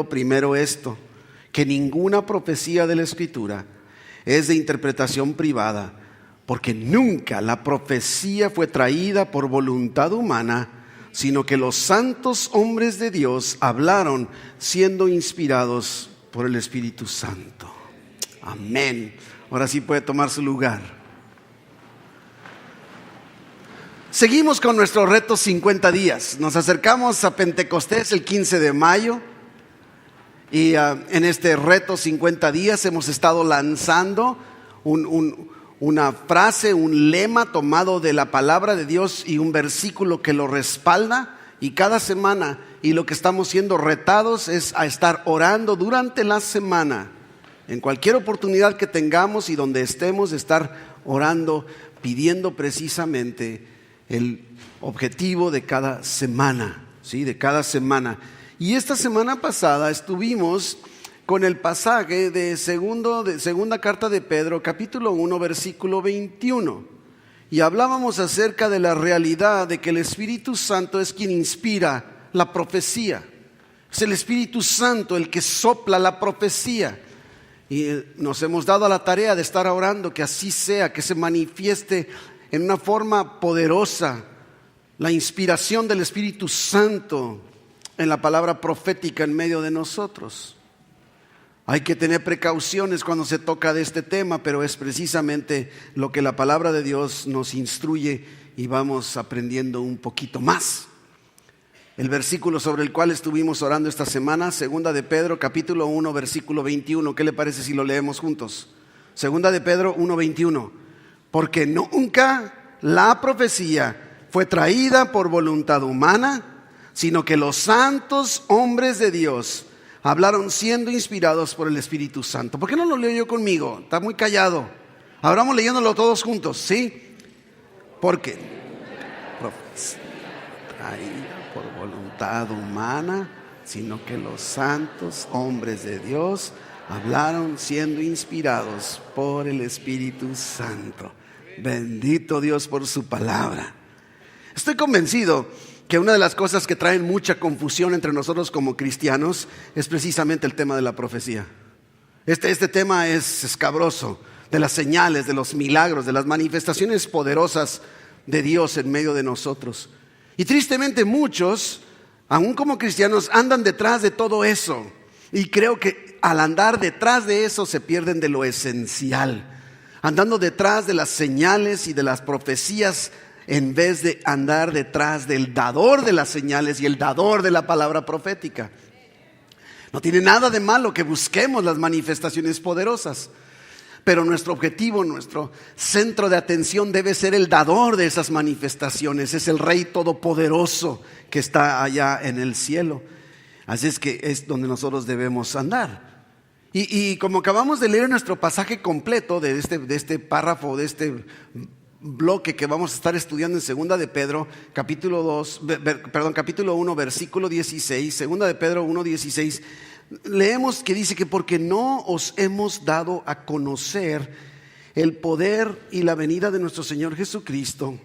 primero esto, que ninguna profecía de la Escritura es de interpretación privada, porque nunca la profecía fue traída por voluntad humana, sino que los santos hombres de Dios hablaron siendo inspirados por el Espíritu Santo. Amén. Ahora sí puede tomar su lugar. Seguimos con nuestro reto 50 días. Nos acercamos a Pentecostés el 15 de mayo. Y en este reto 50 días hemos estado lanzando una frase, un lema tomado de la palabra de Dios y un versículo que lo respalda. Y cada semana, y lo que estamos siendo retados es a estar orando durante la semana. En cualquier oportunidad que tengamos y donde estemos, estar orando, pidiendo precisamente el objetivo de cada semana, ¿sí? De cada semana. Y esta semana pasada estuvimos con el pasaje de segunda carta de Pedro, capítulo 1, versículo 21. Y hablábamos acerca de la realidad de que el Espíritu Santo es quien inspira la profecía. Es el Espíritu Santo el que sopla la profecía. Y nos hemos dado a la tarea de estar orando que así sea, que se manifieste en una forma poderosa la inspiración del Espíritu Santo en la palabra profética en medio de nosotros. Hay que tener precauciones cuando se toca de este tema, pero es precisamente lo que la palabra de Dios nos instruye y vamos aprendiendo un poquito más. El versículo sobre el cual estuvimos orando esta semana, segunda de Pedro, capítulo 1, versículo 21. ¿Qué le parece si lo leemos juntos? Segunda de Pedro 1, 21. Porque nunca la profecía fue traída por voluntad humana, sino que los santos hombres de Dios hablaron siendo inspirados por el Espíritu Santo. ¿Por qué no lo leo yo conmigo? Está muy callado. Ahora vamos leyéndolo todos juntos, ¿sí? Porque profecía traída por voluntad humana, sino que los santos hombres de Dios hablaron siendo inspirados por el Espíritu Santo. Bendito Dios por su palabra. Estoy convencido que una de las cosas que traen mucha confusión entre nosotros como cristianos es precisamente el tema de la profecía. Este tema es escabroso, de las señales, de los milagros, de las manifestaciones poderosas de Dios en medio de nosotros. Y tristemente muchos, aún como cristianos, andan detrás de todo eso. Y creo que al andar detrás de eso se pierden de lo esencial. Andando detrás de las señales y de las profecías, en vez de andar detrás del dador de las señales y el dador de la palabra profética. No tiene nada de malo que busquemos las manifestaciones poderosas, pero nuestro objetivo, nuestro centro de atención debe ser el dador de esas manifestaciones. Es el Rey Todopoderoso que está allá en el cielo. Así es que es donde nosotros debemos andar. Y como acabamos de leer nuestro pasaje completo de este párrafo, de este bloque que vamos a estar estudiando en segunda de Pedro, capítulo 1, versículo 16, segunda de Pedro 1, 16, leemos que dice que porque no os hemos dado a conocer el poder y la venida de nuestro Señor Jesucristo,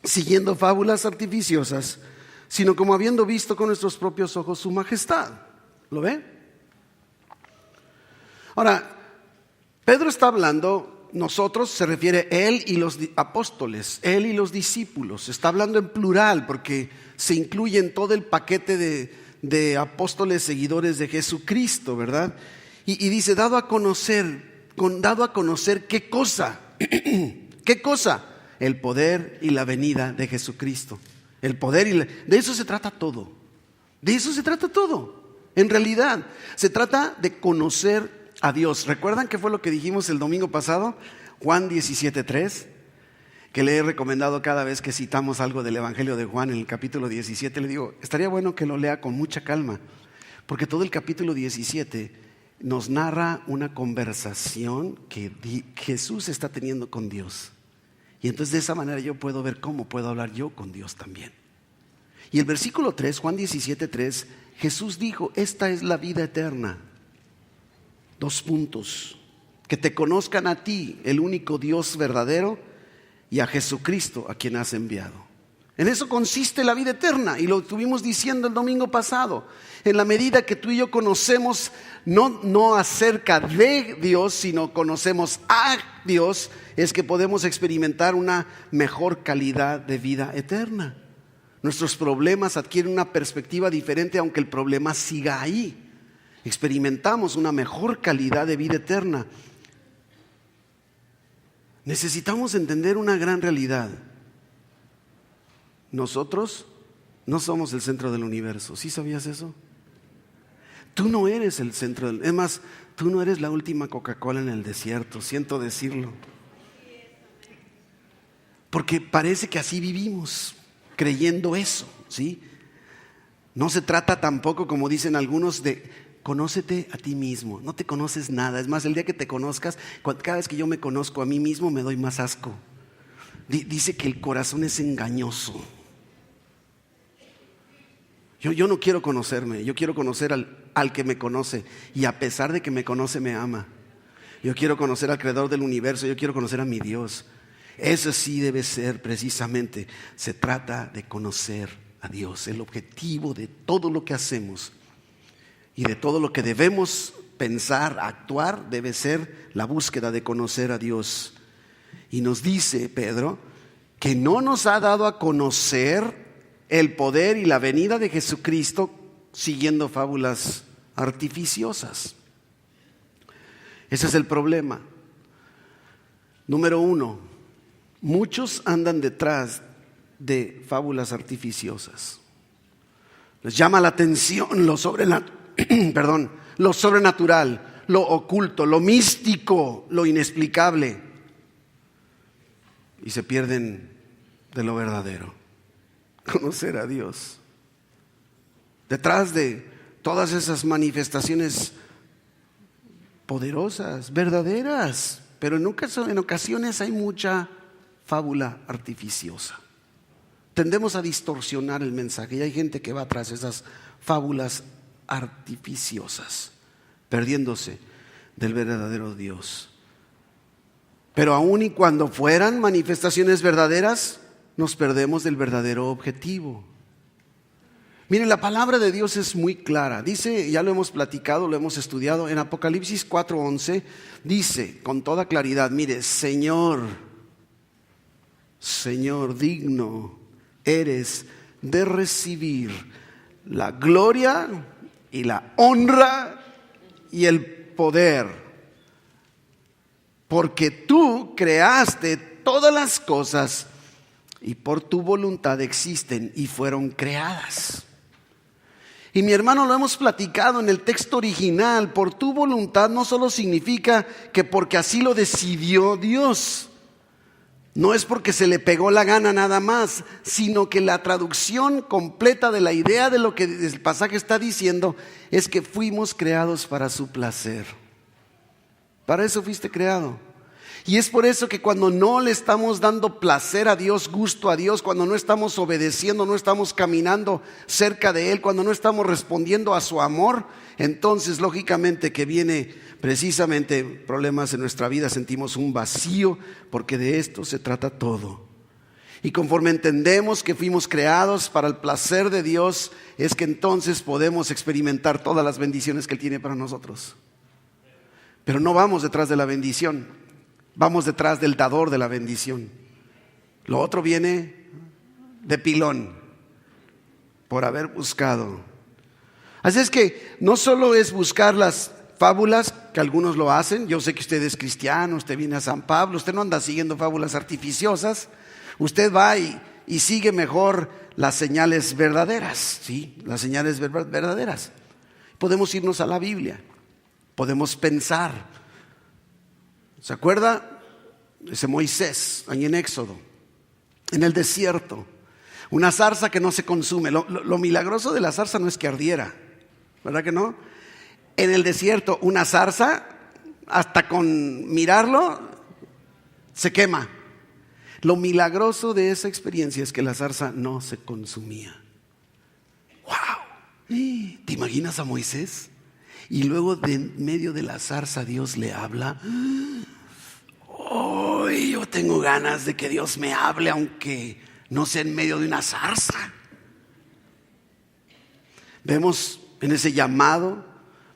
siguiendo fábulas artificiosas, sino como habiendo visto con nuestros propios ojos su majestad. ¿Lo ve? Ahora, Pedro está hablando. Nosotros se refiere él y los apóstoles, él y los discípulos. Está hablando en plural porque se incluye en todo el paquete de apóstoles seguidores de Jesucristo, ¿verdad? Y dice, dado a conocer ¿qué cosa? ¿Qué cosa? El poder y la venida de Jesucristo. El poder de eso se trata todo. De eso se trata todo. En realidad, se trata de conocer a Dios. ¿Recuerdan qué fue lo que dijimos el domingo pasado? Juan 17:3, que le he recomendado cada vez que citamos algo del Evangelio de Juan en el capítulo 17. Le digo, estaría bueno que lo lea con mucha calma, porque todo el capítulo 17 nos narra una conversación que Jesús está teniendo con Dios. Y entonces de esa manera yo puedo ver cómo puedo hablar yo con Dios también. Y el versículo 3, Juan 17:3, Jesús dijo, esta es la vida eterna. 2 puntos. Que te conozcan a ti, el único Dios verdadero, y a Jesucristo a quien has enviado. En eso consiste la vida eterna, y lo estuvimos diciendo el domingo pasado. En la medida que tú y yo conocemos no acerca de Dios, sino conocemos a Dios, es que podemos experimentar una mejor calidad de vida eterna. Nuestros problemas adquieren una perspectiva diferente, aunque el problema siga ahí. Experimentamos una mejor calidad de vida eterna. Necesitamos entender una gran realidad. Nosotros no somos el centro del universo. ¿Sí sabías eso? Tú no eres el centro del... Es más, tú no eres la última Coca-Cola en el desierto, siento decirlo. Porque parece que así vivimos, creyendo eso, ¿sí? No se trata tampoco, como dicen algunos, de conócete a ti mismo. No te conoces nada. Es más, el día que te conozcas, cada vez que yo me conozco a mí mismo, me doy más asco. Dice que el corazón es engañoso. Yo no quiero conocerme, yo quiero conocer al que me conoce, y a pesar de que me conoce, me ama. Yo quiero conocer al creador del universo, yo quiero conocer a mi Dios. Eso sí debe ser precisamente, se trata de conocer a Dios. El objetivo de todo lo que hacemos y de todo lo que debemos pensar, actuar, debe ser la búsqueda de conocer a Dios. Y nos dice Pedro que no nos ha dado a conocer el poder y la venida de Jesucristo siguiendo fábulas artificiosas. Ese es el problema. Número 1, muchos andan detrás de fábulas artificiosas. Les llama la atención lo sobrenatural, lo oculto, lo místico, lo inexplicable, y se pierden de lo verdadero. Conocer a Dios. Detrás de todas esas manifestaciones poderosas, verdaderas, pero en ocasiones hay mucha fábula artificiosa. Tendemos a distorsionar el mensaje, y hay gente que va tras esas fábulas artificiosas, perdiéndose del verdadero Dios. Pero aun y cuando fueran manifestaciones verdaderas, nos perdemos del verdadero objetivo. Miren, la palabra de Dios es muy clara. Dice, ya lo hemos platicado, lo hemos estudiado, en Apocalipsis 4:11, dice con toda claridad, mire, Señor, digno eres de recibir la gloria y la honra y el poder, porque tú creaste todas las cosas y por tu voluntad existen y fueron creadas. Y mi hermano, lo hemos platicado en el texto original. Por tu voluntad no solo significa que porque así lo decidió Dios, no es porque se le pegó la gana nada más, sino que la traducción completa de la idea de lo que el pasaje está diciendo es que fuimos creados para su placer. Para eso fuiste creado. Y es por eso que cuando no le estamos dando placer a Dios, gusto a Dios, cuando no estamos obedeciendo, no estamos caminando cerca de Él, cuando no estamos respondiendo a su amor, entonces lógicamente que viene precisamente problemas en nuestra vida, sentimos un vacío, porque de esto se trata todo. Y conforme entendemos que fuimos creados para el placer de Dios, es que entonces podemos experimentar todas las bendiciones que Él tiene para nosotros. Pero no vamos detrás de la bendición, vamos detrás del dador de la bendición. Lo otro viene de pilón, por haber buscado. Así es que no solo es buscar las fábulas, que algunos lo hacen. Yo sé que usted es cristiano, usted viene a San Pablo, usted no anda siguiendo fábulas artificiosas. Usted va y sigue mejor las señales verdaderas, ¿sí? Las señales verdaderas. Podemos irnos a la Biblia, podemos pensar. ¿Se acuerda? Ese Moisés, ahí en Éxodo, en el desierto, una zarza que no se consume. Lo milagroso de la zarza no es que ardiera, ¿verdad que no? En el desierto, una zarza, hasta con mirarlo, se quema. Lo milagroso de esa experiencia es que la zarza no se consumía. ¡Wow! ¿Te imaginas a Moisés? Y luego de en medio de la zarza Dios le habla. Yo tengo ganas de que Dios me hable, aunque no sea en medio de una zarza. Vemos en ese llamado,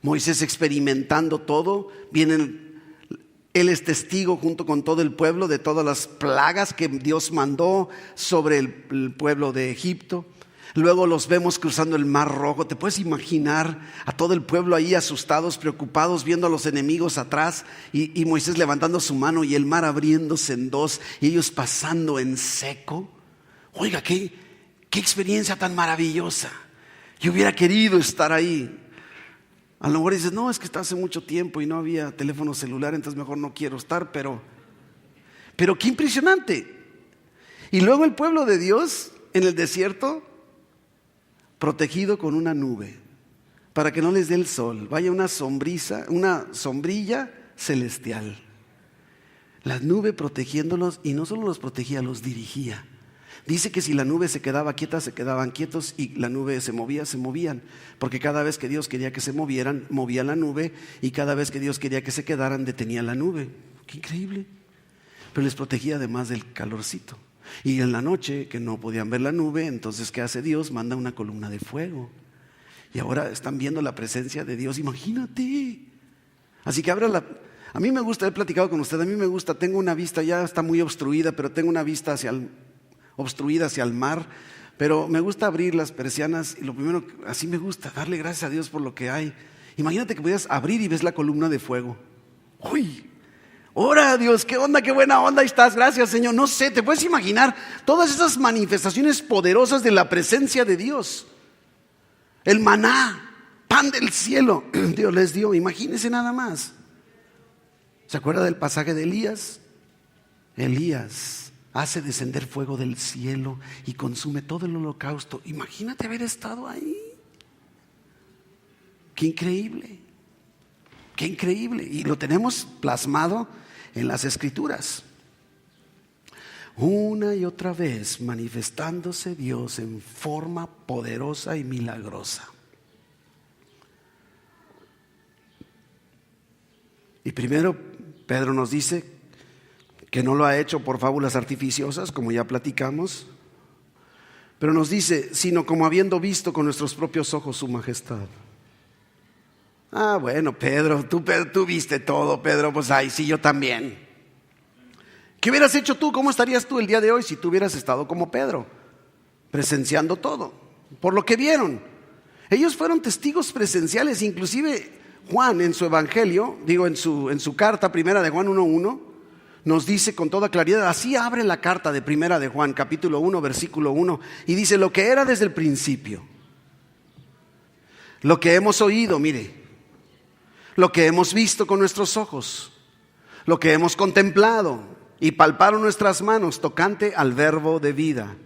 Moisés experimentando todo, él es testigo junto con todo el pueblo de todas las plagas que Dios mandó sobre el pueblo de Egipto. Luego los vemos cruzando el Mar Rojo. ¿Te puedes imaginar a todo el pueblo ahí asustados, preocupados, viendo a los enemigos atrás y Moisés levantando su mano y el mar abriéndose en dos y ellos pasando en seco? Oiga, qué experiencia tan maravillosa. Yo hubiera querido estar ahí. A lo mejor dices, no, es que está hace mucho tiempo y no había teléfono celular, entonces mejor no quiero estar, pero qué impresionante. Y luego el pueblo de Dios en el desierto, protegido con una nube, para que no les dé el sol, vaya una sombrilla celestial. La nube protegiéndolos, y no solo los protegía, los dirigía. Dice que si la nube se quedaba quieta, se quedaban quietos, y la nube se movía, se movían, porque cada vez que Dios quería que se movieran, movía la nube, y cada vez que Dios quería que se quedaran, detenía la nube. Qué increíble. Pero les protegía además del calorcito. Y en la noche, que no podían ver la nube, entonces ¿qué hace Dios? Manda una columna de fuego. Y ahora están viendo la presencia de Dios, imagínate. Así que a mí me gusta, he platicado con usted, a mí me gusta, tengo una vista, ya está muy obstruida, pero tengo una vista obstruida hacia el mar, pero me gusta abrir las persianas y lo primero, así me gusta, darle gracias a Dios por lo que hay. Imagínate que pudieras abrir y ves la columna de fuego. ¡Uy! ¡Ora, Dios! ¡Qué onda, qué buena onda estás! Gracias, Señor. No sé, te puedes imaginar todas esas manifestaciones poderosas de la presencia de Dios. El maná, pan del cielo, Dios les dio. Imagínense nada más. ¿Se acuerda del pasaje de Elías? Elías hace descender fuego del cielo y consume todo el holocausto. Imagínate haber estado ahí. ¡Qué increíble! ¡Qué increíble! Y lo tenemos plasmado en las Escrituras. Una y otra vez manifestándose Dios en forma poderosa y milagrosa. Y primero Pedro nos dice que no lo ha hecho por fábulas artificiosas, como ya platicamos, pero nos dice, sino como habiendo visto con nuestros propios ojos su majestad. Ah, bueno, Pedro, tú viste todo, Pedro, pues ay, sí, yo también. ¿Qué hubieras hecho tú? ¿Cómo estarías tú el día de hoy si tú hubieras estado como Pedro, presenciando todo, por lo que vieron? Ellos fueron testigos presenciales, inclusive Juan en su evangelio, en su carta primera de Juan 1:1, nos dice con toda claridad, así abre la carta de primera de Juan, capítulo 1, versículo 1, y dice, lo que era desde el principio, lo que hemos oído, mire, lo que hemos visto con nuestros ojos, lo que hemos contemplado y palparon nuestras manos tocante al verbo de vida.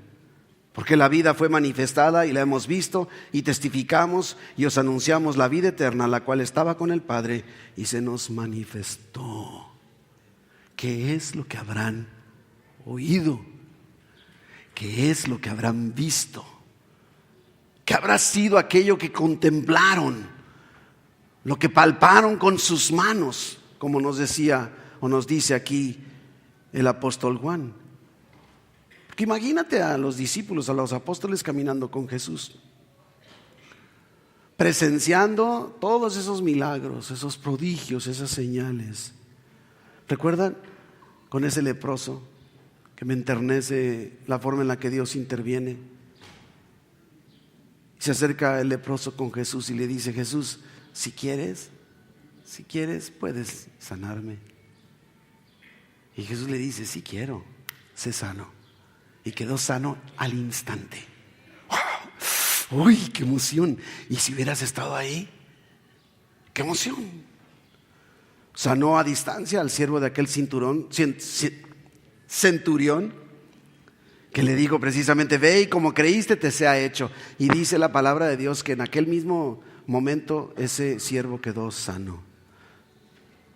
Porque la vida fue manifestada y la hemos visto y testificamos y os anunciamos la vida eterna, la cual estaba con el Padre y se nos manifestó. ¿Qué es lo que habrán oído? ¿Qué es lo que habrán visto? ¿Qué habrá sido aquello que contemplaron? Lo que palparon con sus manos, como nos decía o nos dice aquí el apóstol Juan. Porque imagínate a los discípulos, a los apóstoles caminando con Jesús, presenciando todos esos milagros, esos prodigios, esas señales. ¿Recuerdan con ese leproso que me enternece la forma en la que Dios interviene? Se acerca el leproso con Jesús y le dice, Jesús, si quieres, puedes sanarme. Y Jesús le dice, sí quiero, sé sano. Y quedó sano al instante. ¡Oh! ¡Uy, qué emoción! ¿Y si hubieras estado ahí? ¡Qué emoción! Sanó a distancia al siervo de aquel centurión, que le dijo precisamente, ve y como creíste te sea hecho. Y dice la palabra de Dios que en aquel mismo momento ese siervo quedó sano.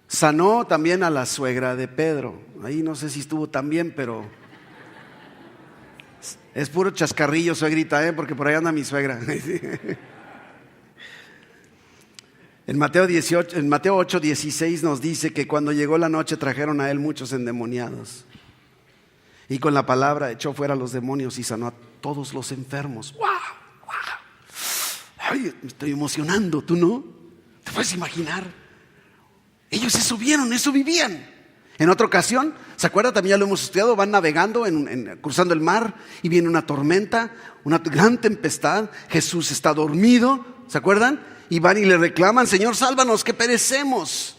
Sanó también a la suegra de Pedro. Ahí no sé si estuvo tan bien, pero es puro chascarrillo, suegrita, porque por ahí anda mi suegra. En Mateo 8:16 nos dice que cuando llegó la noche trajeron a él muchos endemoniados. Y con la palabra echó fuera a los demonios y sanó a todos los enfermos. ¡Wow! Ay, me estoy emocionando, ¿tú no? ¿Te puedes imaginar? Ellos eso vieron, eso vivían. En otra ocasión, ¿se acuerda? También ya lo hemos estudiado. Van navegando, cruzando el mar, y viene una tormenta, una gran tempestad. Jesús está dormido, ¿se acuerdan? Y van y le reclaman: Señor, sálvanos, que perecemos.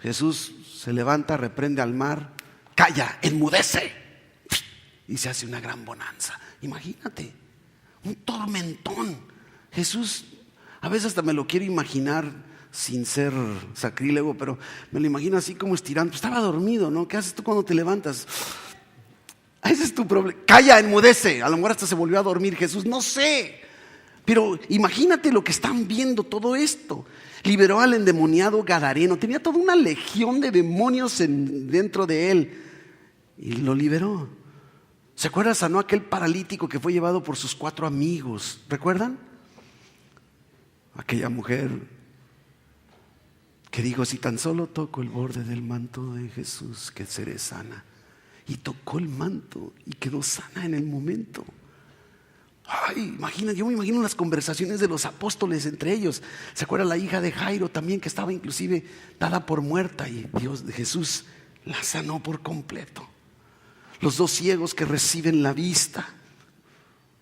Jesús se levanta, reprende al mar: calla, enmudece. Y se hace una gran bonanza. Imagínate, un tormentón. Jesús, a veces hasta me lo quiero imaginar sin ser sacrílego, pero me lo imagino así como estirando. Estaba dormido, ¿no? ¿Qué haces tú cuando te levantas? Ese es tu problema. Calla, enmudece. A lo mejor hasta se volvió a dormir Jesús, no sé. Pero imagínate lo que están viendo todo esto. Liberó al endemoniado gadareno. Tenía toda una legión de demonios dentro de él, y lo liberó. ¿Se acuerdan? Sanó a aquel paralítico que fue llevado por sus 4 amigos. ¿Recuerdan? Aquella mujer que dijo: si tan solo toco el borde del manto de Jesús, que seré sana. Y tocó el manto y quedó sana en el momento. Ay, yo me imagino las conversaciones de los apóstoles entre ellos. ¿Se acuerda la hija de Jairo también, que estaba inclusive dada por muerta, y Jesús la sanó por completo? Los 2 ciegos que reciben la vista.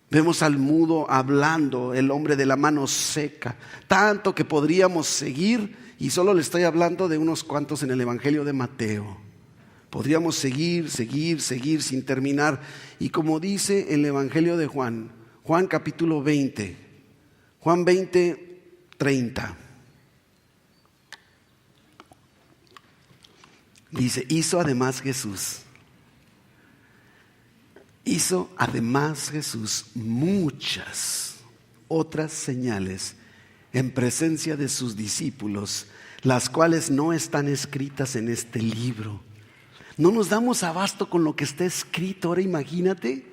Vemos al mudo hablando, el hombre de la mano seca. Tanto que podríamos seguir, y solo le estoy hablando de unos cuantos en el Evangelio de Mateo. Podríamos seguir sin terminar. Y como dice el Evangelio de Juan, Juan capítulo 20, Juan 20, 30. Dice: hizo además Jesús muchas otras señales en presencia de sus discípulos, las cuales no están escritas en este libro. No nos damos abasto con lo que está escrito. Ahora imagínate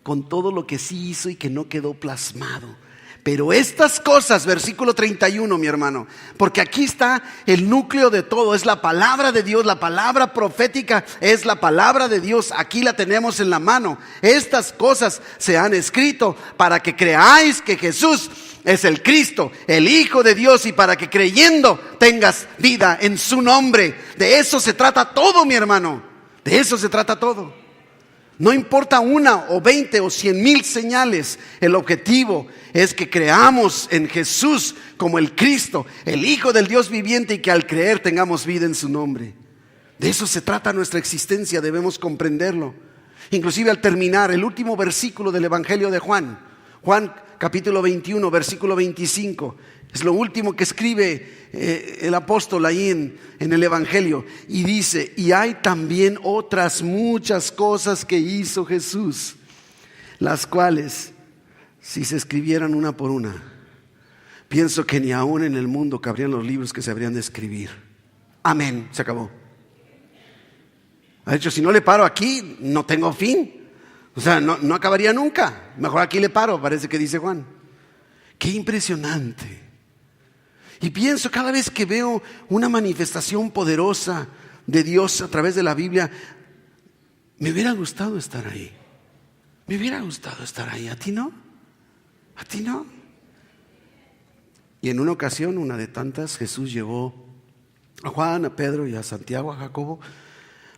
con todo lo que sí hizo y que no quedó plasmado. Pero estas cosas, versículo 31, mi hermano, porque aquí está el núcleo de todo. Es la palabra de Dios, la palabra profética es la palabra de Dios. Aquí la tenemos en la mano. Estas cosas se han escrito para que creáis que Jesús es el Cristo, el Hijo de Dios, y para que creyendo tengas vida en su nombre. De eso se trata todo, mi hermano. De eso se trata todo. No importa 1 o 20 o 100,000 señales. El objetivo es que creamos en Jesús como el Cristo, el Hijo del Dios viviente, y que al creer tengamos vida en su nombre. De eso se trata nuestra existencia, debemos comprenderlo. Inclusive al terminar el último versículo del Evangelio de Juan, Juan capítulo 21, versículo 25, es lo último que escribe el apóstol ahí en el Evangelio, y dice: y hay también otras muchas cosas que hizo Jesús, las cuales, si se escribieran una por una, pienso que ni aún en el mundo cabrían los libros que se habrían de escribir. Amén, se acabó. Ha dicho: si no le paro aquí, no tengo fin. O sea, no acabaría nunca. Mejor aquí le paro, parece que dice Juan. Qué impresionante. Y pienso, cada vez que veo una manifestación poderosa de Dios a través de la Biblia, me hubiera gustado estar ahí. Me hubiera gustado estar ahí. ¿A ti no? ¿A ti no? Y en una ocasión, una de tantas, Jesús llevó a Juan, a Pedro y a Santiago, a Jacobo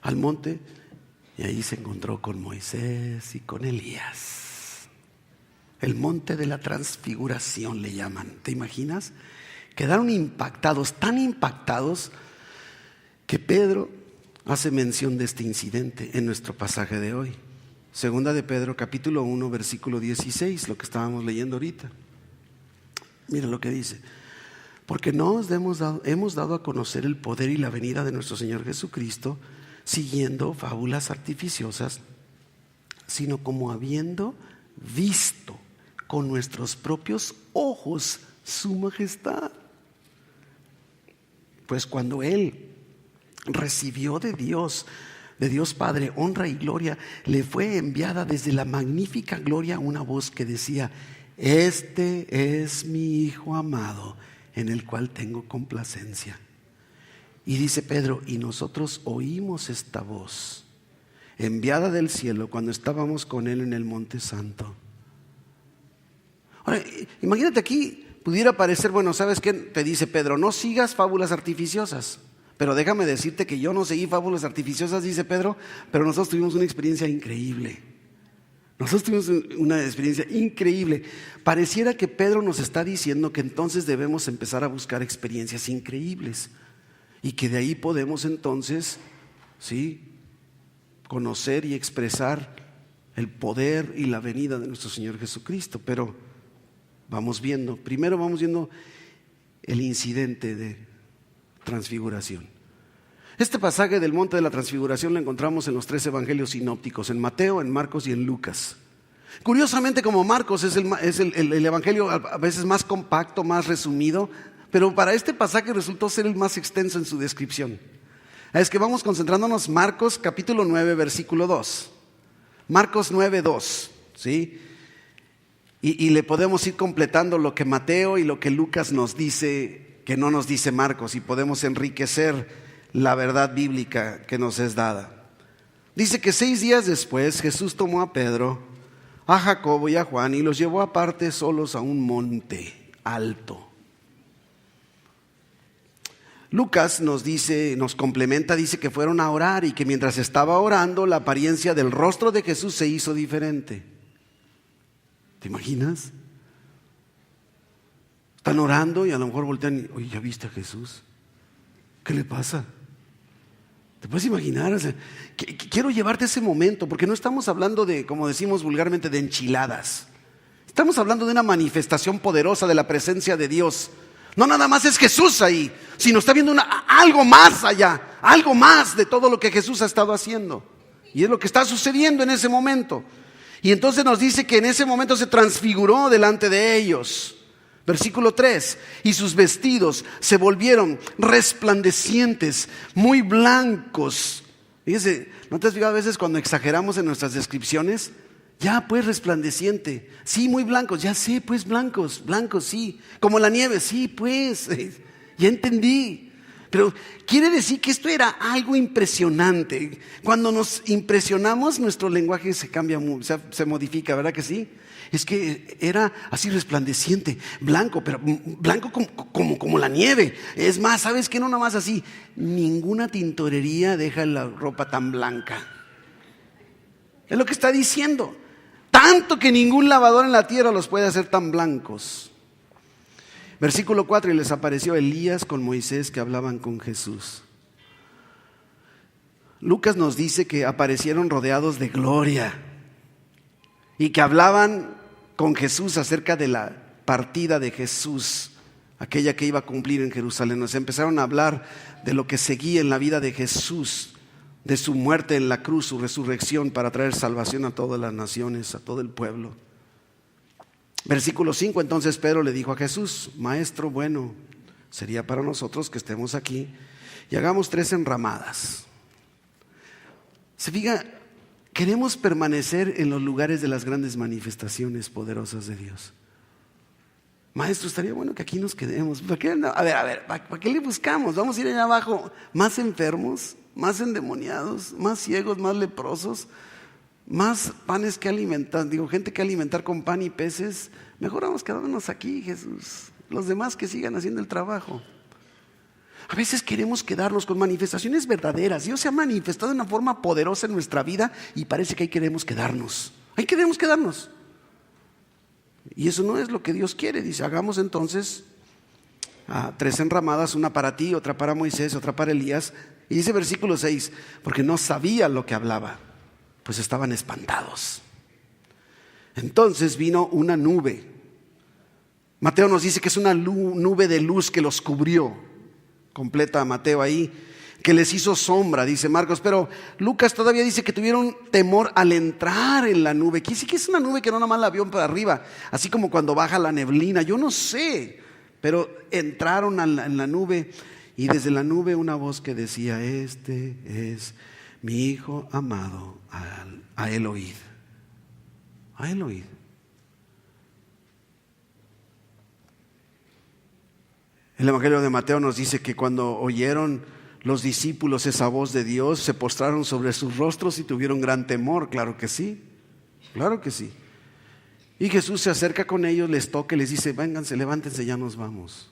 al monte, y ahí se encontró con Moisés y con Elías. El monte de la transfiguración le llaman. ¿Te imaginas? Quedaron impactados, tan impactados, que Pedro hace mención de este incidente en nuestro pasaje de hoy. Segunda de Pedro capítulo 1 versículo 16, lo que estábamos leyendo ahorita. Mira lo que dice: porque no os hemos dado a conocer el poder y la venida de nuestro Señor Jesucristo siguiendo fábulas artificiosas, sino como habiendo visto con nuestros propios ojos su majestad. Pues cuando Él recibió de Dios Padre, honra y gloria, le fue enviada desde la magnífica gloria una voz que decía: este es mi Hijo amado, en el cual tengo complacencia. Y dice Pedro: y nosotros oímos esta voz enviada del cielo cuando estábamos con Él en el Monte Santo. Ahora, imagínate aquí, pudiera parecer, bueno, ¿sabes qué? Te dice Pedro, no sigas fábulas artificiosas. Pero déjame decirte que yo no seguí fábulas artificiosas, dice Pedro, pero nosotros tuvimos una experiencia increíble. Nosotros tuvimos una experiencia increíble. Pareciera que Pedro nos está diciendo que entonces debemos empezar a buscar experiencias increíbles y que de ahí podemos entonces, ¿sí?, conocer y expresar el poder y la venida de nuestro Señor Jesucristo. Pero primero vamos viendo el incidente de transfiguración. Este pasaje del monte de la transfiguración lo encontramos en los 3 evangelios sinópticos, en Mateo, en Marcos y en Lucas. Curiosamente, como Marcos es el evangelio a veces más compacto, más resumido, pero para este pasaje resultó ser el más extenso en su descripción. Es que vamos concentrándonos Marcos capítulo 9 versículo 2. Marcos 9, 2, ¿sí? Y le podemos ir completando lo que Mateo y lo que Lucas nos dice, que no nos dice Marcos, y podemos enriquecer la verdad bíblica que nos es dada. Dice que 6 días después Jesús tomó a Pedro, a Jacobo y a Juan y los llevó aparte solos a un monte alto. Lucas nos complementa, dice que fueron a orar y que mientras estaba orando la apariencia del rostro de Jesús se hizo diferente. ¿Te imaginas? Están orando y a lo mejor voltean y, oye, ¿ya viste a Jesús? ¿Qué le pasa? ¿Te puedes imaginar? O sea, quiero llevarte a ese momento, porque no estamos hablando de, como decimos vulgarmente, de enchiladas. Estamos hablando de una manifestación poderosa de la presencia de Dios. No nada más es Jesús ahí, sino está viendo algo más allá, algo más de todo lo que Jesús ha estado haciendo. Y es lo que está sucediendo en ese momento. Y entonces nos dice que en ese momento se transfiguró delante de ellos. Versículo 3, y sus vestidos se volvieron resplandecientes, muy blancos. Fíjese, ¿no te has fijado a veces cuando exageramos en nuestras descripciones? Ya pues resplandeciente, sí, muy blancos, ya sé pues blancos, sí, como la nieve, sí pues, ya entendí. Pero quiere decir que esto era algo impresionante. Cuando nos impresionamos nuestro lenguaje se cambia, se modifica, ¿verdad que sí? Es que era así resplandeciente, blanco, pero blanco como la nieve. Es más, ¿sabes qué? No nada más así, ninguna tintorería deja la ropa tan blanca. Es lo que está diciendo. Tanto que ningún lavador en la tierra los puede hacer tan blancos. Versículo 4, y les apareció Elías con Moisés que hablaban con Jesús. Lucas nos dice que aparecieron rodeados de gloria y que hablaban con Jesús acerca de la partida de Jesús, aquella que iba a cumplir en Jerusalén. Nos empezaron a hablar de lo que seguía en la vida de Jesús, de su muerte en la cruz, su resurrección para traer salvación a todas las naciones, a todo el pueblo. Versículo 5, entonces Pedro le dijo a Jesús: Maestro, bueno, sería para nosotros que estemos aquí y hagamos 3 enramadas. Se fija, queremos permanecer en los lugares de las grandes manifestaciones poderosas de Dios. Maestro, estaría bueno que aquí nos quedemos. ¿Para qué? A ver, ¿para qué le buscamos? Vamos a ir allá abajo más enfermos, más endemoniados, más ciegos, más leprosos, más panes que alimentar, gente que alimentar con pan y peces. Mejor vamos quedándonos aquí, Jesús. Los demás que sigan haciendo el trabajo. A veces queremos quedarnos con manifestaciones verdaderas. Dios se ha manifestado de una forma poderosa en nuestra vida y parece que ahí queremos quedarnos. Ahí queremos quedarnos. Y eso no es lo que Dios quiere. Dice, hagamos entonces 3 enramadas, una para ti, otra para Moisés, otra para Elías. Y dice versículo 6, porque no sabía lo que hablaba, pues estaban espantados. Entonces vino una nube. Mateo nos dice que es una nube de luz que los cubrió. Completa Mateo ahí, que les hizo sombra, dice Marcos. Pero Lucas todavía dice que tuvieron temor al entrar en la nube. Sí que es una nube que no nada más la vio para arriba, así como cuando baja la neblina, yo no sé. Pero entraron en la nube, y desde la nube una voz que decía: este es mi hijo amado, a él oíd. A él oíd. El Evangelio de Mateo nos dice que cuando oyeron los discípulos esa voz de Dios? ¿Se postraron sobre sus rostros y tuvieron gran temor? Claro que sí, claro que sí. Y Jesús se acerca con ellos, les toca y les dice: vénganse, levántense, ya nos vamos.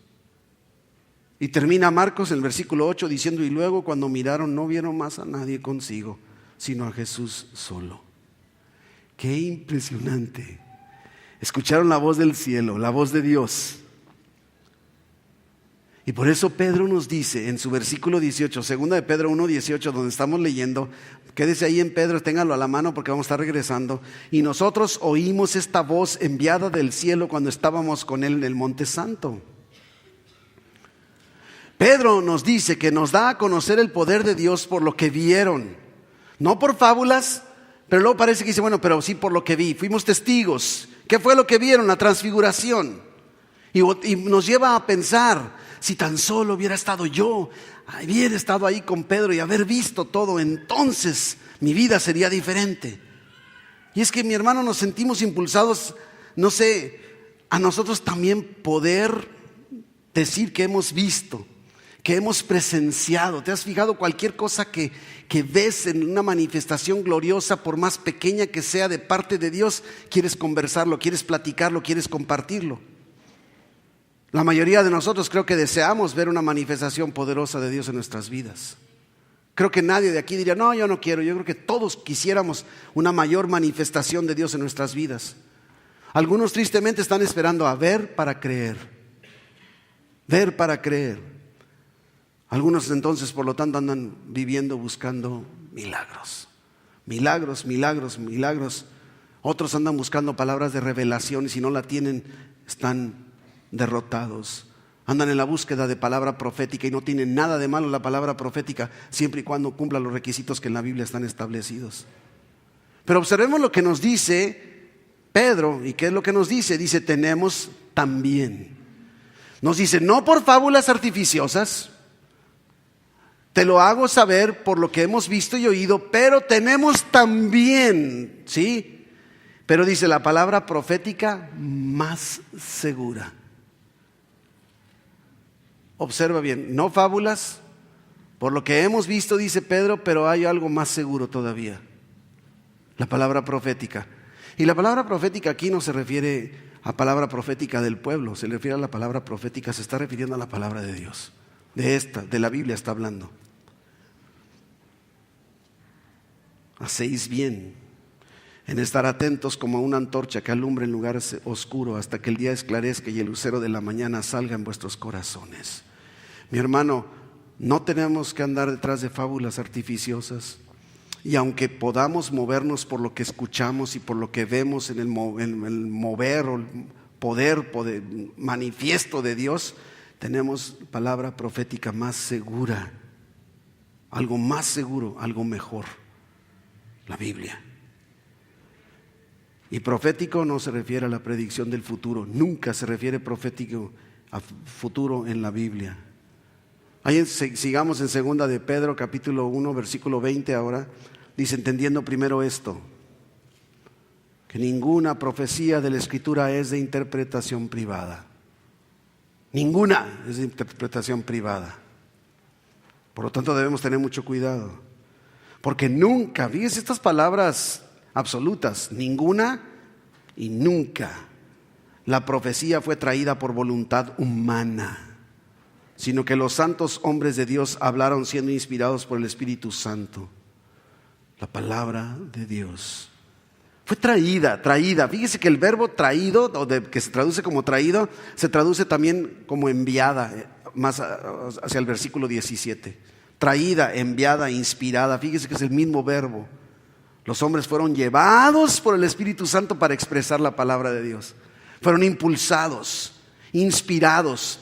Y termina Marcos en el versículo 8 diciendo: y luego cuando miraron no vieron más a nadie consigo, sino a Jesús solo. Qué impresionante. Escucharon la voz del cielo, la voz de Dios. Y por eso Pedro nos dice en su versículo 18, segunda de Pedro 1:18, donde estamos leyendo, quédese ahí en Pedro, téngalo a la mano porque vamos a estar regresando. Y nosotros oímos esta voz enviada del cielo cuando estábamos con él en el Monte Santo. Pedro nos dice que nos da a conocer el poder de Dios por lo que vieron, no por fábulas, pero luego parece que dice: bueno, pero sí por lo que vi, fuimos testigos. ¿Qué fue lo que vieron? La transfiguración. Y nos lleva a pensar: si tan solo hubiera estado yo, hubiera estado ahí con Pedro y haber visto todo, entonces mi vida sería diferente. Y es que, mi hermano, nos sentimos impulsados, no sé, a nosotros también poder decir que hemos visto, que hemos presenciado. ¿Te has fijado? Cualquier cosa que ves en una manifestación gloriosa, por más pequeña que sea de parte de Dios, quieres conversarlo, quieres platicarlo, quieres compartirlo. La mayoría de nosotros creo que deseamos ver una manifestación poderosa de Dios en nuestras vidas. Creo que nadie de aquí diría: no, yo no quiero. Yo creo que todos quisiéramos una mayor manifestación de Dios en nuestras vidas. Algunos tristemente están esperando a ver para creer. Ver para creer. Algunos entonces, por lo tanto, andan viviendo buscando milagros. Milagros, milagros, milagros. Otros andan buscando palabras de revelación y si no la tienen, están derrotados. Andan en la búsqueda de palabra profética y no tienen nada de malo la palabra profética, siempre y cuando cumpla los requisitos que en la Biblia están establecidos. Pero observemos lo que nos dice Pedro. ¿Y qué es lo que nos dice? Dice: tenemos también. Nos dice: no por fábulas artificiosas, te lo hago saber por lo que hemos visto y oído, pero tenemos también, ¿sí? Pero dice: la palabra profética más segura. Observa bien, no fábulas, por lo que hemos visto, dice Pedro, pero hay algo más seguro todavía: la palabra profética. Y la palabra profética aquí no se refiere a palabra profética del pueblo, se refiere a la palabra profética, se está refiriendo a la palabra de Dios. De la Biblia está hablando. Hacéis bien en estar atentos como a una antorcha que alumbra en lugares oscuros hasta que el día esclarezca y el lucero de la mañana salga en vuestros corazones. Mi hermano, no tenemos que andar detrás de fábulas artificiosas. Y aunque podamos movernos por lo que escuchamos y por lo que vemos en el mover o el poder manifiesto de Dios, tenemos palabra profética más segura, algo más seguro, algo mejor: la Biblia. Y profético no se refiere a la predicción del futuro, nunca se refiere profético a futuro en la Biblia. Ahí sigamos en segunda de Pedro capítulo 1 versículo 20 ahora. Dice: entendiendo primero esto, que ninguna profecía de la Escritura es de interpretación privada. Ninguna es de interpretación privada. Por lo tanto debemos tener mucho cuidado, porque nunca, fíjense estas palabras absolutas: ninguna y nunca. La profecía fue traída por voluntad humana, sino que los santos hombres de Dios hablaron siendo inspirados por el Espíritu Santo. La palabra de Dios fue traída. Fíjese que el verbo traído, que se traduce como traído, se traduce también como enviada, más hacia el versículo 17. Traída, enviada, inspirada. Fíjese que es el mismo verbo. Los hombres fueron llevados por el Espíritu Santo para expresar la palabra de Dios. Fueron impulsados, inspirados.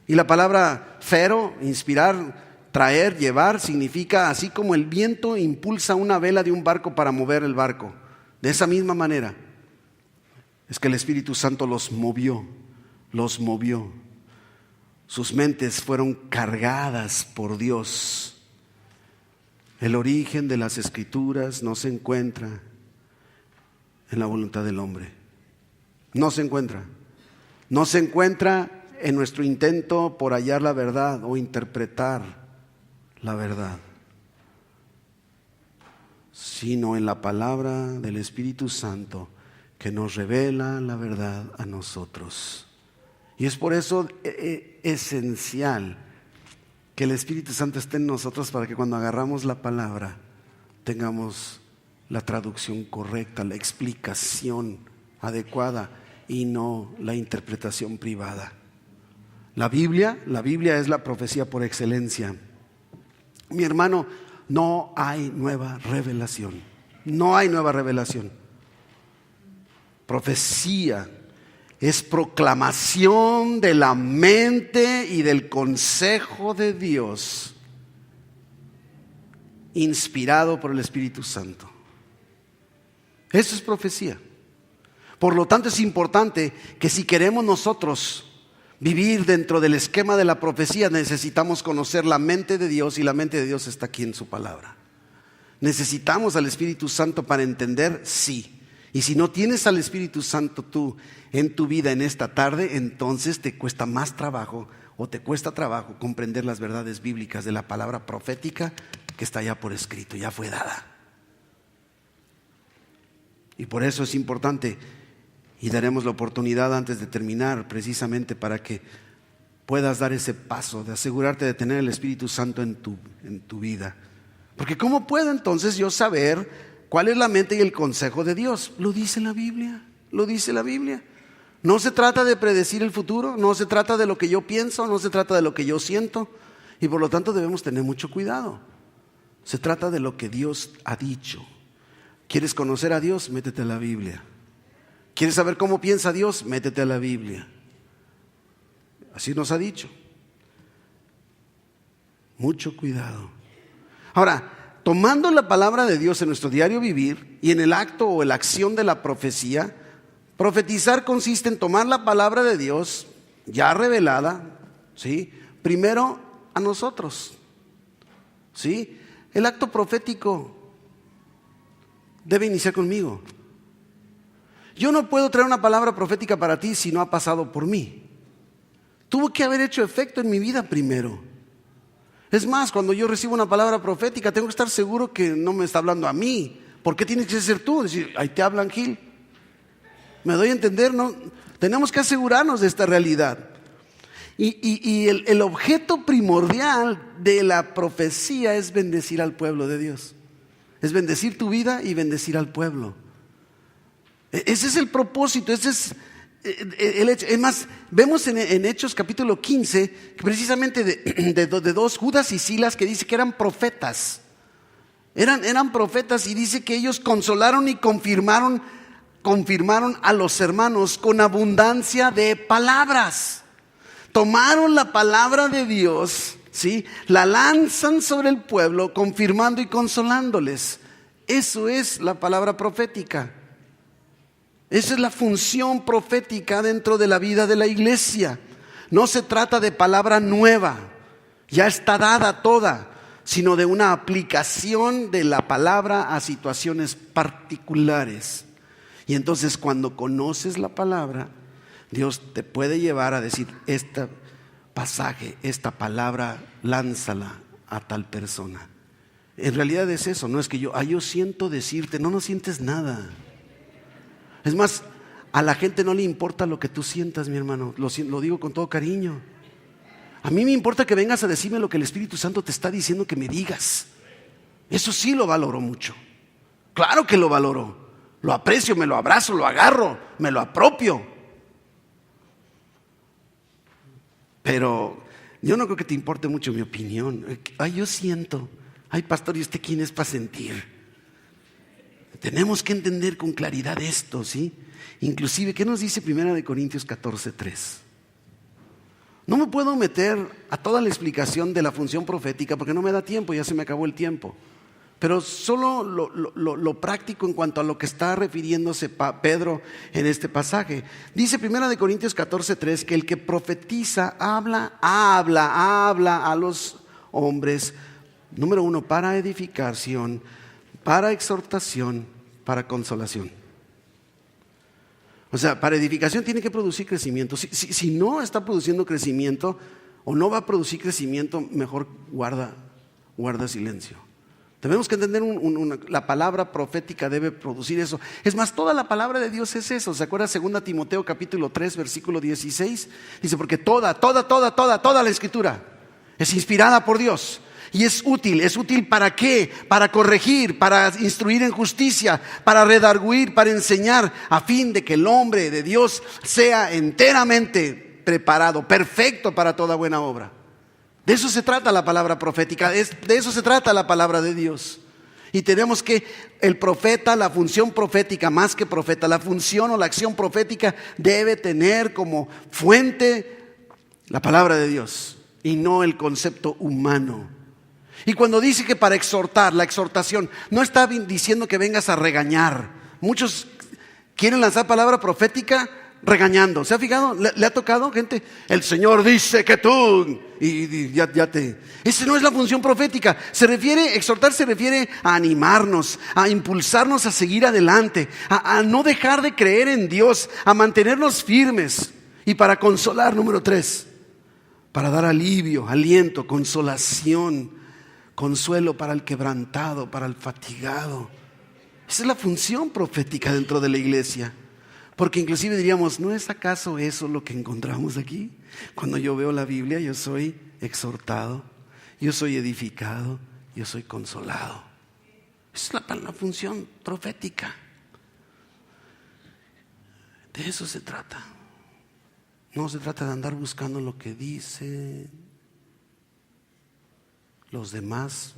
Y la palabra fero, inspirar, traer, llevar, significa así como el viento impulsa una vela de un barco para mover el barco. De esa misma manera es que el Espíritu Santo los movió. Sus mentes fueron cargadas por Dios. El origen de las Escrituras no se encuentra en la voluntad del hombre. No se encuentra en nuestro intento por hallar la verdad o interpretar la verdad, sino en la palabra del Espíritu Santo que nos revela la verdad a nosotros. Y es por eso esencial que el Espíritu Santo esté en nosotros, para que cuando agarramos la palabra tengamos la traducción correcta, la explicación adecuada y no la interpretación privada. La Biblia es la profecía por excelencia. Mi hermano, no hay nueva revelación. No hay nueva revelación. Profecía es proclamación de la mente y del consejo de Dios, inspirado por el Espíritu Santo. Eso es profecía. Por lo tanto, es importante que si queremos nosotros vivir dentro del esquema de la profecía, necesitamos conocer la mente de Dios, y la mente de Dios está aquí en su palabra. ¿Necesitamos al Espíritu Santo para entender? Sí. Y si no tienes al Espíritu Santo tú en tu vida en esta tarde, entonces te cuesta más trabajo, o te cuesta trabajo comprender las verdades bíblicas de la palabra profética que está ya por escrito, ya fue dada. Y por eso es importante, y daremos la oportunidad antes de terminar, precisamente para que puedas dar ese paso de asegurarte de tener el Espíritu Santo en tu vida. Porque ¿cómo puedo entonces yo saber cuál es la mente y el consejo de Dios? Lo dice la Biblia, lo dice la Biblia. No se trata de predecir el futuro, no se trata de lo que yo pienso, no se trata de lo que yo siento, y por lo tanto debemos tener mucho cuidado. Se trata de lo que Dios ha dicho. ¿Quieres conocer a Dios? Métete a la Biblia. ¿Quieres saber cómo piensa Dios? Métete a la Biblia. Así nos ha dicho. Mucho cuidado. Ahora, tomando la palabra de Dios en nuestro diario vivir y en el acto o la acción de la profecía, profetizar consiste en tomar la palabra de Dios ya revelada, ¿sí?, primero a nosotros, ¿sí? El acto profético debe iniciar conmigo. Yo no puedo traer una palabra profética para ti si no ha pasado por mí. Tuvo que haber hecho efecto en mi vida primero. Es más, cuando yo recibo una palabra profética, tengo que estar seguro que no me está hablando a mí. ¿Por qué tienes que ser tú? Decir, ahí te hablan, Gil. ¿Me doy a entender? No, tenemos que asegurarnos de esta realidad. Y el objeto primordial de la profecía es bendecir al pueblo de Dios. Es bendecir tu vida y bendecir al pueblo. Ese es el propósito, ese es el hecho. Es más, vemos en Hechos capítulo 15, que precisamente de dos, Judas y Silas, que dice que eran profetas. Eran profetas, y dice que ellos consolaron y confirmaron a los hermanos con abundancia de palabras. Tomaron la palabra de Dios, ¿sí?, la lanzan sobre el pueblo, confirmando y consolándoles. Eso es la palabra profética. Esa es la función profética dentro de la vida de la iglesia. No se trata de palabra nueva, ya está dada toda, sino de una aplicación de la palabra a situaciones particulares. Y entonces, cuando conoces la palabra, Dios te puede llevar a decir, este pasaje, esta palabra, lánzala a tal persona. En realidad es eso, no es que yo siento decirte. No sientes nada. Es más, a la gente no le importa lo que tú sientas, mi hermano. Lo digo con todo cariño. A mí me importa que vengas a decirme lo que el Espíritu Santo te está diciendo que me digas. Eso sí lo valoro mucho. Claro que lo valoro. Lo aprecio, me lo abrazo, lo agarro, me lo apropio. Pero yo no creo que te importe mucho mi opinión. Yo siento. Ay, pastor, ¿y usted quién es para sentir? Tenemos que entender con claridad esto, ¿sí? Inclusive, ¿qué nos dice 1 Corintios 14:3? No me puedo meter a toda la explicación de la función profética porque no me da tiempo, ya se me acabó el tiempo. Pero solo lo práctico en cuanto a lo que está refiriéndose Pedro en este pasaje. Dice 1 Corintios 14:3 que el que profetiza habla a los hombres, número 1, para edificación, para exhortación, para consolación. O sea, para edificación tiene que producir crecimiento. Si no está produciendo crecimiento o no va a producir crecimiento, mejor guarda guarda silencio. Debemos que entender la palabra profética debe producir eso. Es más, toda la palabra de Dios es eso. ¿Se acuerda 2 Timoteo capítulo 3 versículo 16? Dice, porque toda la escritura es inspirada por Dios. Y es útil ¿para qué? Para corregir, para instruir en justicia, para redarguir, para enseñar, a fin de que el hombre de Dios sea enteramente preparado, perfecto para toda buena obra. De eso se trata la palabra profética, de eso se trata la palabra de Dios. Y tenemos que el profeta, la función profética, más que profeta, la función o la acción profética debe tener como fuente la palabra de Dios y no el concepto humano. Y cuando dice que para exhortar, la exhortación, no está diciendo que vengas a regañar. Muchos quieren lanzar palabra profética regañando. ¿Se ha fijado? ¿Le ha tocado gente? El Señor dice que tú Esa no es la función profética. Exhortar se refiere a animarnos, a impulsarnos a seguir adelante, a no dejar de creer en Dios, a mantenernos firmes. Y para consolar, número 3, para dar alivio, aliento, consolación, consuelo para el quebrantado, para el fatigado. Esa es la función profética dentro de la iglesia. Porque inclusive diríamos, ¿no es acaso eso lo que encontramos aquí? Cuando yo veo la Biblia, yo soy exhortado, yo soy edificado, yo soy consolado. Esa es la función profética. De eso se trata. No se trata de andar buscando lo que dicen los demás.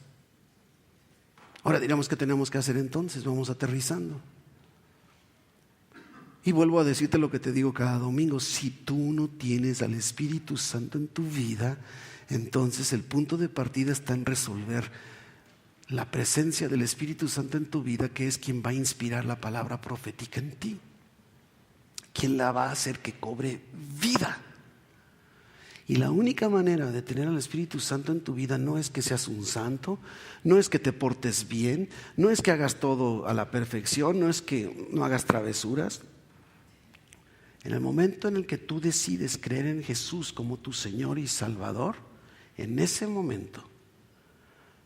Ahora diríamos, ¿qué tenemos que hacer entonces? Vamos aterrizando. Y vuelvo a decirte lo que te digo cada domingo. Si tú no tienes al Espíritu Santo en tu vida, entonces el punto de partida está en resolver la presencia del Espíritu Santo en tu vida, que es quien va a inspirar la palabra profética en ti, quien la va a hacer que cobre vida. Y la única manera de tener al Espíritu Santo en tu vida no es que seas un santo, no es que te portes bien, no es que hagas todo a la perfección, no es que no hagas travesuras. En el momento en el que tú decides creer en Jesús como tu Señor y Salvador, en ese momento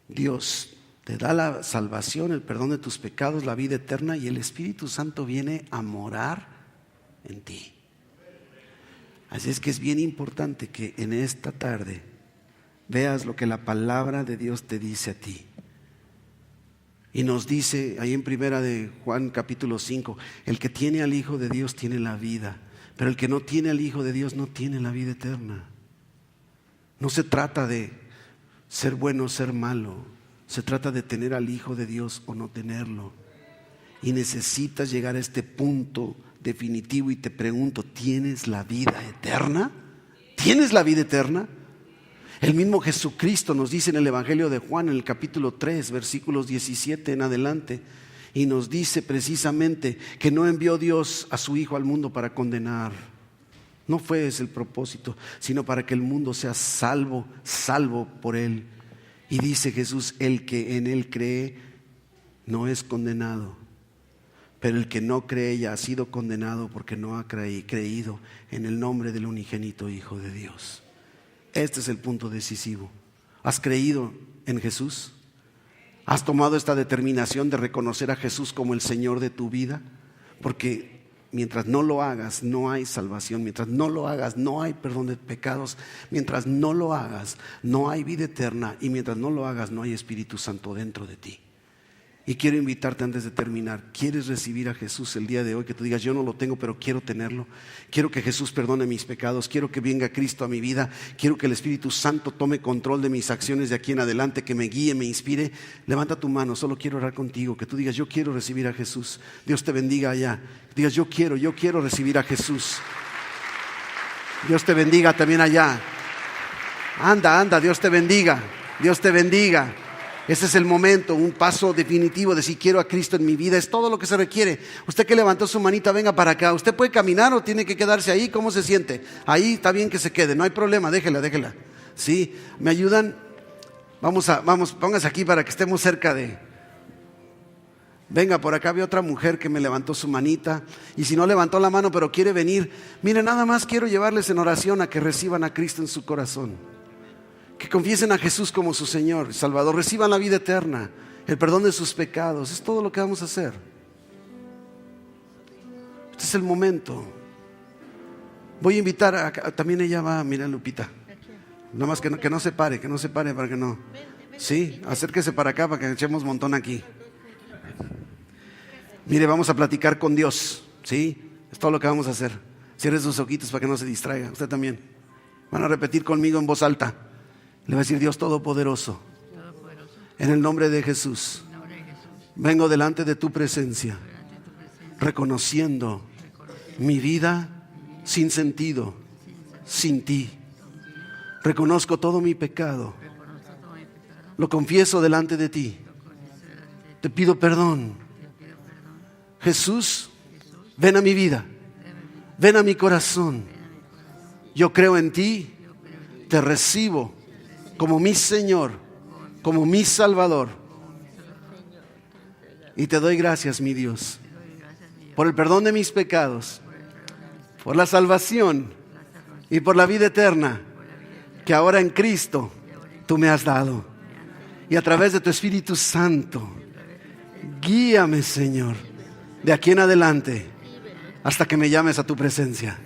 Dios te da la salvación, el perdón de tus pecados, la vida eterna, y el Espíritu Santo viene a morar en ti. Así es que es bien importante que en esta tarde veas lo que la palabra de Dios te dice a ti. Y nos dice ahí en primera de Juan capítulo 5, el que tiene al Hijo de Dios tiene la vida, pero el que no tiene al Hijo de Dios no tiene la vida eterna. No se trata de ser bueno o ser malo, se trata de tener al Hijo de Dios o no tenerlo. Y necesitas llegar a este punto definitivo y te pregunto, ¿tienes la vida eterna? ¿Tienes la vida eterna? El mismo Jesucristo nos dice en el Evangelio de Juan, en el capítulo 3, versículos 17 en adelante, y nos dice precisamente que no envió Dios a su Hijo al mundo para condenar. No fue ese el propósito, sino para que el mundo sea salvo por Él. Y dice Jesús, el que en Él cree no es condenado, pero el que no cree ya ha sido condenado porque no ha creído en el nombre del unigénito Hijo de Dios. Este es el punto decisivo. ¿Has creído en Jesús? ¿Has tomado esta determinación de reconocer a Jesús como el Señor de tu vida? Porque mientras no lo hagas, no hay salvación. Mientras no lo hagas, no hay perdón de pecados. Mientras no lo hagas, no hay vida eterna. Y mientras no lo hagas, no hay Espíritu Santo dentro de ti. Y quiero invitarte antes de terminar. ¿Quieres recibir a Jesús el día de hoy? Que tú digas, yo no lo tengo, pero quiero tenerlo. Quiero que Jesús perdone mis pecados. Quiero que venga Cristo a mi vida. Quiero que el Espíritu Santo tome control de mis acciones de aquí en adelante, que me guíe, me inspire. Levanta tu mano, solo quiero orar contigo. Que tú digas, yo quiero recibir a Jesús. Dios te bendiga allá. Digas, yo quiero recibir a Jesús. Dios te bendiga también allá. Anda, Dios te bendiga. Dios te bendiga. Ese es el momento, un paso definitivo de si quiero a Cristo en mi vida. Es todo lo que se requiere. Usted que levantó su manita, venga para acá. ¿Usted puede caminar o tiene que quedarse ahí? ¿Cómo se siente? Ahí está bien que se quede, no hay problema, déjela. ¿Sí? ¿Me ayudan? Vamos, póngase aquí para que estemos cerca de... Venga, por acá había otra mujer que me levantó su manita. Y si no levantó la mano pero quiere venir, mire, nada más quiero llevarles en oración a que reciban a Cristo en su corazón. que confiesen a Jesús como su Señor y Salvador, reciban la vida eterna, el perdón de sus pecados. Es todo lo que vamos a hacer. Este es el momento. Voy a invitar también ella va, mira Lupita. Nada más que no se pare para que no. Sí, acérquese para acá para que echemos montón aquí. Mire, vamos a platicar con Dios. Sí, es todo lo que vamos a hacer. Cierre sus ojitos para que no se distraiga. Usted también. Van a repetir conmigo en voz alta. Le va a decir: Dios Todopoderoso, en el nombre de Jesús, vengo delante de tu presencia, reconociendo mi vida sin sentido, sin ti. Reconozco todo mi pecado, lo confieso delante de ti. Te pido perdón. Jesús, ven a mi vida, ven a mi corazón. Yo creo en ti, te recibo como mi Señor, como mi Salvador. Y te doy gracias, mi Dios, por el perdón de mis pecados, por la salvación y por la vida eterna que ahora en Cristo tú me has dado. Y a través de tu Espíritu Santo, guíame, Señor, de aquí en adelante hasta que me llames a tu presencia.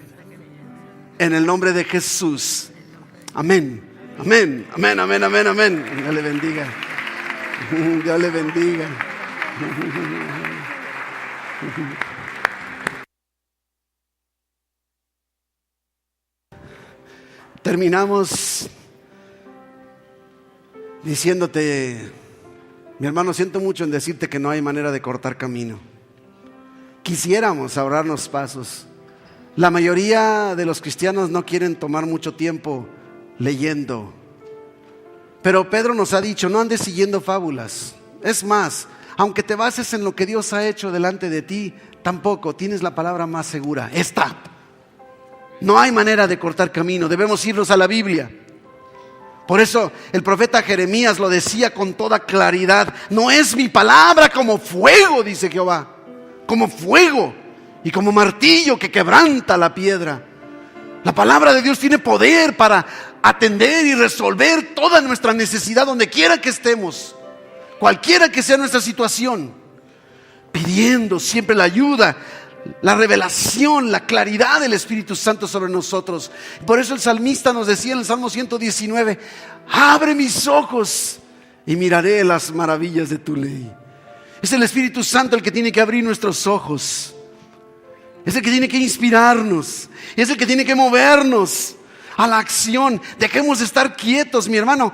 En el nombre de Jesús. Amén. Amén. Amén. Amén. Amén. Amén. Dios le bendiga. Dios le bendiga. Terminamos diciéndote, mi hermano, siento mucho en decirte que no hay manera de cortar camino. Quisiéramos ahorrarnos pasos. La mayoría de los cristianos no quieren tomar mucho tiempo leyendo. Pero Pedro nos ha dicho: no andes siguiendo fábulas. Es más, aunque te bases en lo que Dios ha hecho delante de ti, tampoco tienes la palabra más segura. Esta. No hay manera de cortar camino. Debemos irnos a la Biblia. Por eso el profeta Jeremías lo decía con toda claridad: no es mi palabra como fuego, dice Jehová, como fuego y como martillo que quebranta la piedra. La palabra de Dios tiene poder para atender y resolver toda nuestra necesidad donde quiera que estemos, cualquiera que sea nuestra situación, pidiendo siempre la ayuda, la revelación, la claridad del Espíritu Santo sobre nosotros. Por eso el salmista nos decía en el Salmo 119: abre mis ojos y miraré las maravillas de tu ley. Es el Espíritu Santo el que tiene que abrir nuestros ojos. Es el que tiene que inspirarnos. Es el que tiene que movernos a la acción. Dejemos de estar quietos, mi hermano.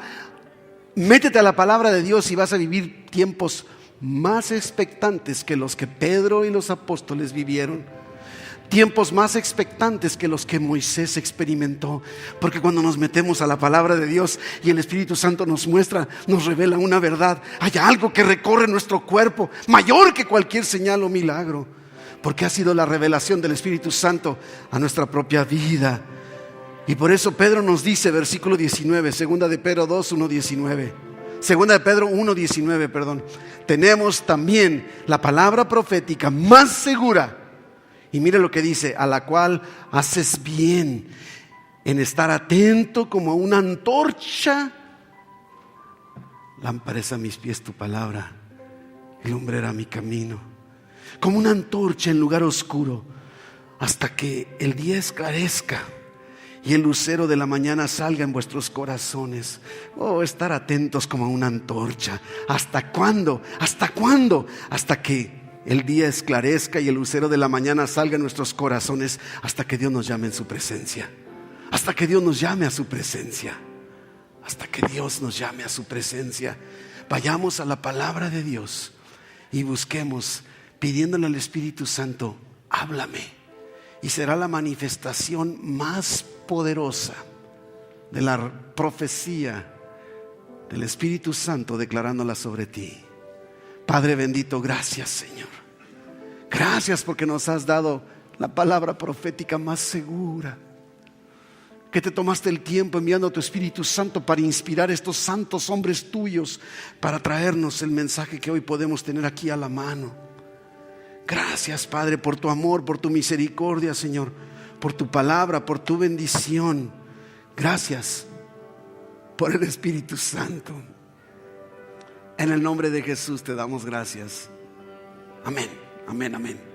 Métete a la palabra de Dios y vas a vivir tiempos más expectantes que los que Pedro y los apóstoles vivieron. Tiempos más expectantes que los que Moisés experimentó. Porque cuando nos metemos a la palabra de Dios y el Espíritu Santo nos muestra, nos revela una verdad, hay algo que recorre nuestro cuerpo, mayor que cualquier señal o milagro. Porque ha sido la revelación del Espíritu Santo a nuestra propia vida. Y por eso Pedro nos dice, versículo 19, segunda de Pedro 2, 1:19. Segunda de Pedro 1:19, perdón. Tenemos también la palabra profética más segura. Y mire lo que dice: a la cual haces bien en estar atento como una antorcha. Lámpara es a mis pies tu palabra y lumbrera mi camino. Como una antorcha en lugar oscuro, hasta que el día esclarezca y el lucero de la mañana salga en vuestros corazones. Oh, estar atentos como una antorcha. ¿Hasta cuándo? ¿Hasta cuándo? Hasta que el día esclarezca y el lucero de la mañana salga en nuestros corazones, hasta que Dios nos llame en su presencia. Hasta que Dios nos llame a su presencia. Hasta que Dios nos llame a su presencia. Vayamos a la palabra de Dios y busquemos, pidiéndole al Espíritu Santo: háblame. Y será la manifestación más poderosa de la profecía del Espíritu Santo declarándola sobre ti. Padre bendito, gracias, Señor. Gracias porque nos has dado la palabra profética más segura. Que te tomaste el tiempo enviando a tu Espíritu Santo para inspirar a estos santos hombres tuyos, para traernos el mensaje que hoy podemos tener aquí a la mano. Gracias, Padre, por tu amor, por tu misericordia, Señor, por tu palabra, por tu bendición. Gracias por el Espíritu Santo. En el nombre de Jesús te damos gracias. Amén, amén, amén.